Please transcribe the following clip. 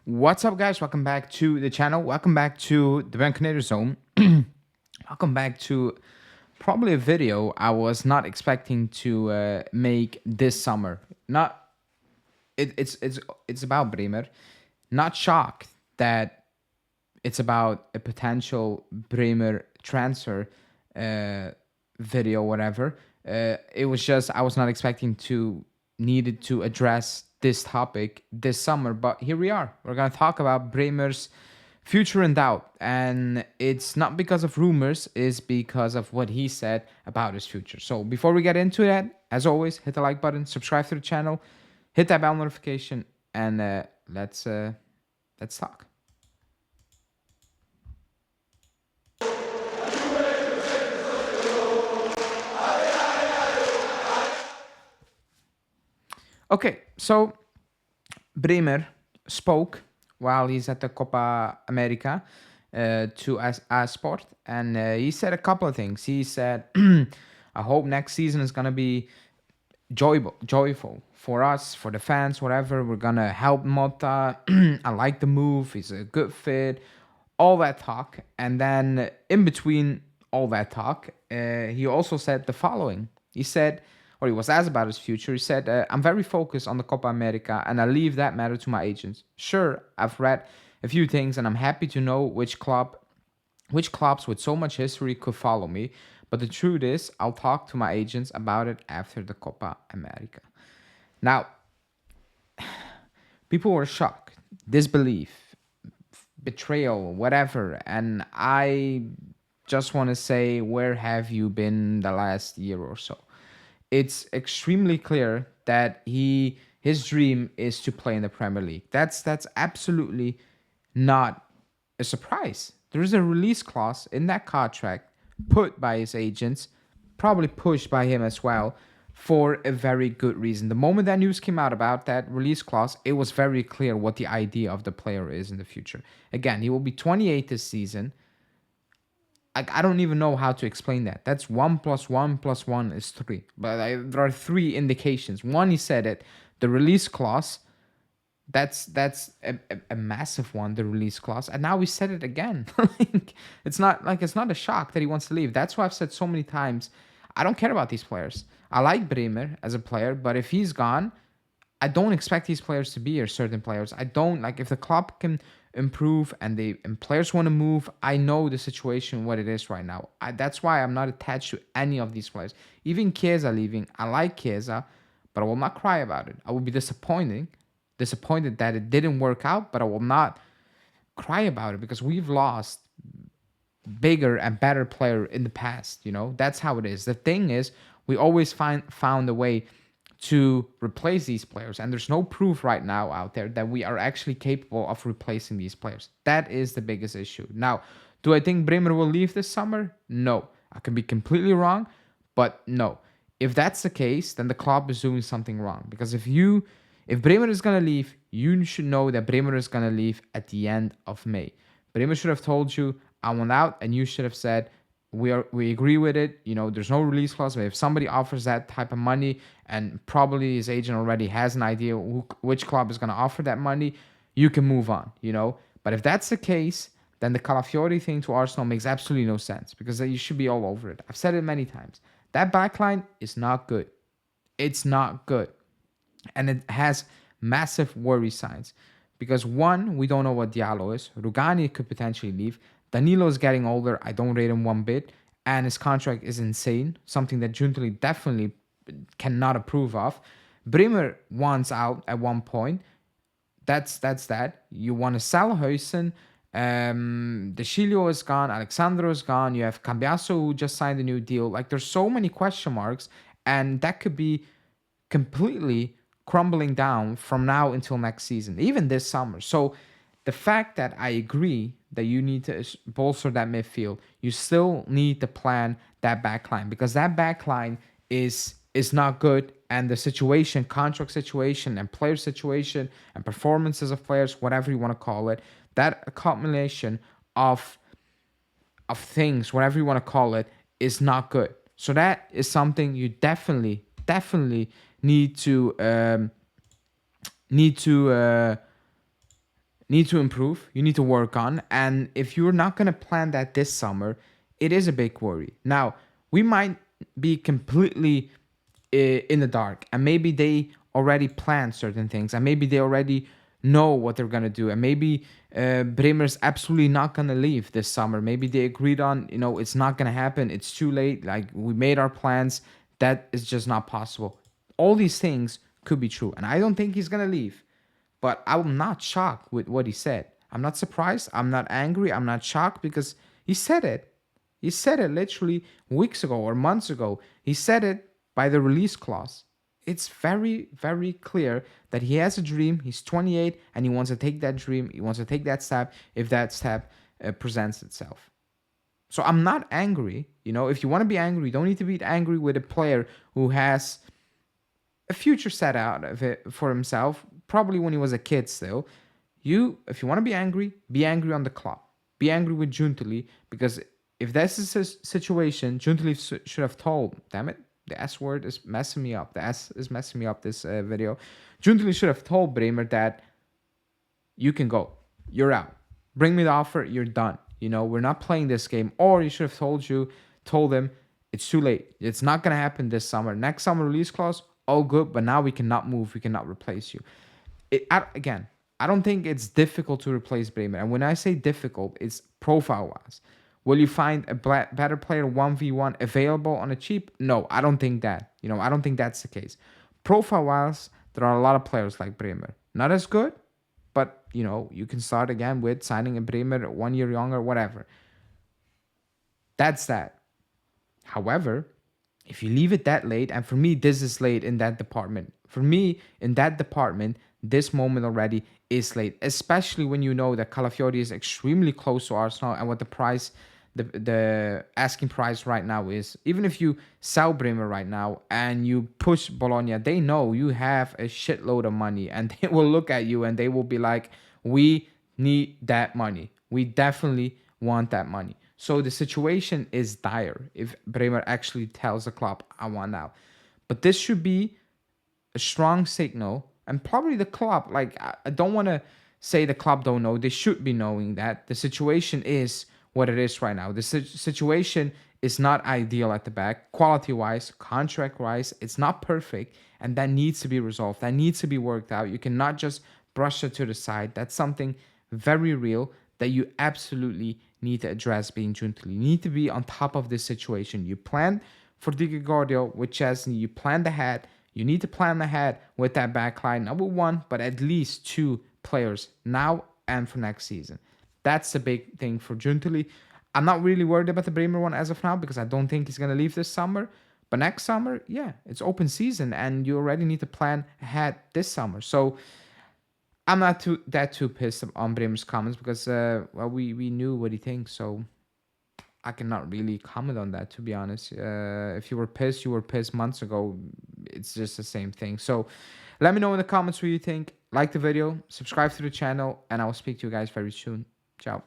What's up, guys? Welcome back to the channel. Welcome back to the Bianconeri zone. Welcome back to probably a video I was not expecting to make this summer. Not it's about Bremer. Not shocked that it's about a potential Bremer transfer video, whatever. It was just I was not expecting to needed to address this topic this summer, but here we are. We're gonna talk about Bremer's future in doubt, and it's not because of rumors, it's because of what he said about his future. So before we get into that, as always, hit the like button, subscribe to the channel, hit that bell notification, and let's talk. Okay, so Bremer spoke while he's at the Copa America to Sport, and he said a couple of things. He said, I hope next season is going to be joyful for us, for the fans, whatever. We're going to help Mota. I like the move. He's a good fit. All that talk. And then in between all that talk, he also said the following. He said, or he was asked about his future. He said, I'm very focused on the Copa America and I leave that matter to my agents. Sure, I've read a few things and I'm happy to know which clubs with so much history could follow me. But the truth is, I'll talk to my agents about it after the Copa America. Now, people were shocked, disbelief, betrayal, whatever. And I just want to say, where have you been the last year or so? It's extremely clear that his dream is to play in the Premier League. That's absolutely not a surprise. There is a release clause in that contract put by his agents, probably pushed by him as well, for a very good reason. The moment that news came out about that release clause, it was very clear what the idea of the player is in the future. Again, he will be 28 this season. I don't even know how to explain that. That's 1 + 1 + 1 is 3. But there are 3 indications. One, he said it. The release clause, that's a massive one, the release clause. And now he said it again. It's not a shock that he wants to leave. That's why I've said so many times, I don't care about these players. I like Bremer as a player, but if he's gone, I don't expect these players to be here, certain players. I don't, if the club can improve and players want to move, I know the situation, what it is right now. That's why I'm not attached to any of these players. Even Chiesa leaving, I like Chiesa, but I will not cry about it. I will be disappointed that it didn't work out, but I will not cry about it because we've lost bigger and better player in the past. That's how it is. The thing is, we always found a way to replace these players, and there's no proof right now out there that we are actually capable of replacing these players. That is the biggest issue. Now, do I think Bremer will leave this summer? No. I can be completely wrong, but no. If that's the case, then the club is doing something wrong, because if Bremer is going to leave, you should know that Bremer is going to leave at the end of May. Bremer should have told you, I want out, and you should have said, we agree with it. There's no release clause, but if somebody offers that type of money, and probably his agent already has an idea which club is going to offer that money, you can move on. But if that's the case, then the Calafiori thing to Arsenal makes absolutely no sense, because you should be all over it. I've said it many times. That backline is not good. It's not good, and it has massive worry signs, because one, we don't know what Diallo is. Rugani could potentially leave. Danilo is getting older. I don't rate him one bit. And his contract is insane. Something that Giuntoli definitely cannot approve of. Bremer wants out at one point. That's that. You want to sell Huijsen. De Chilio is gone. Alexandro is gone. You have Cambiasso, who just signed a new deal. There's so many question marks. And that could be completely crumbling down from now until next season. Even this summer. So the fact that I agree that you need to bolster that midfield, you still need to plan that backline, because that backline is not good, and the contract situation and player situation and performances of players, whatever you want to call it, that accumulation of things, whatever you want to call it, is not good. So that is something you definitely need to need to improve, you need to work on. And if you're not going to plan that this summer, it is a big worry. Now, we might be completely in the dark, and maybe they already planned certain things, and maybe they already know what they're going to do, and maybe Bremer's absolutely not going to leave this summer. Maybe they agreed on, it's not going to happen. It's too late. Like, we made our plans. That is just not possible. All these things could be true, and I don't think he's going to leave. But I'm not shocked with what he said. I'm not surprised. I'm not angry. I'm not shocked because he said it. He said it literally weeks ago or months ago. He said it by the release clause. It's very, very clear that he has a dream. He's 28 and he wants to take that dream. He wants to take that step if that step presents itself. So I'm not angry. If you want to be angry, you don't need to be angry with a player who has a future set out of it for himself, probably when he was a kid still. If you want to be angry on the club. Be angry with Giuntoli, because if that's the situation, Giuntoli should have told, damn it, the S word is messing me up. The S is messing me up this video. Giuntoli should have told Bremer that you can go. You're out. Bring me the offer. You're done. We're not playing this game. Or he should have told him, it's too late. It's not going to happen this summer. Next summer release clause, all good, but now we cannot move. We cannot replace you. I don't think it's difficult to replace Bremer. And when I say difficult, it's profile-wise. Will you find a better player 1v1 available on a cheap? No, I don't think that. I don't think that's the case. Profile-wise, there are a lot of players like Bremer. Not as good, but, you can start again with signing a Bremer 1 year younger, whatever. That's that. However, if you leave it that late, and for me, this is late in that department. For me, in that department, this moment already is late, especially when you know that Calafiori is extremely close to Arsenal, and what the price, the asking price right now is. Even if you sell Bremer right now and you push Bologna, they know you have a shitload of money, and they will look at you and they will be like, we need that money. We definitely want that money. So the situation is dire if Bremer actually tells the club, I want out. But this should be a strong signal. And probably the club, I don't want to say the club don't know. They should be knowing that the situation is what it is right now. The situation is not ideal at the back. Quality-wise, contract-wise, it's not perfect. And that needs to be resolved. That needs to be worked out. You cannot just brush it to the side. That's something very real that you absolutely need to address being Giuntoli. You need to be on top of this situation. You planned for Di Gregorio with Chesney. You planned ahead. You need to plan ahead with that backline, not with one, but at least two players now and for next season. That's the big thing for Giuntoli. I'm not really worried about the Bremer one as of now because I don't think he's going to leave this summer. But next summer, yeah, it's open season and you already need to plan ahead this summer. So I'm not too pissed on Bremer's comments because we knew what he thinks. So I cannot really comment on that, to be honest. If you were pissed months ago. It's just the same thing. So let me know in the comments what you think. Like the video, subscribe to the channel, and I will speak to you guys very soon. Ciao.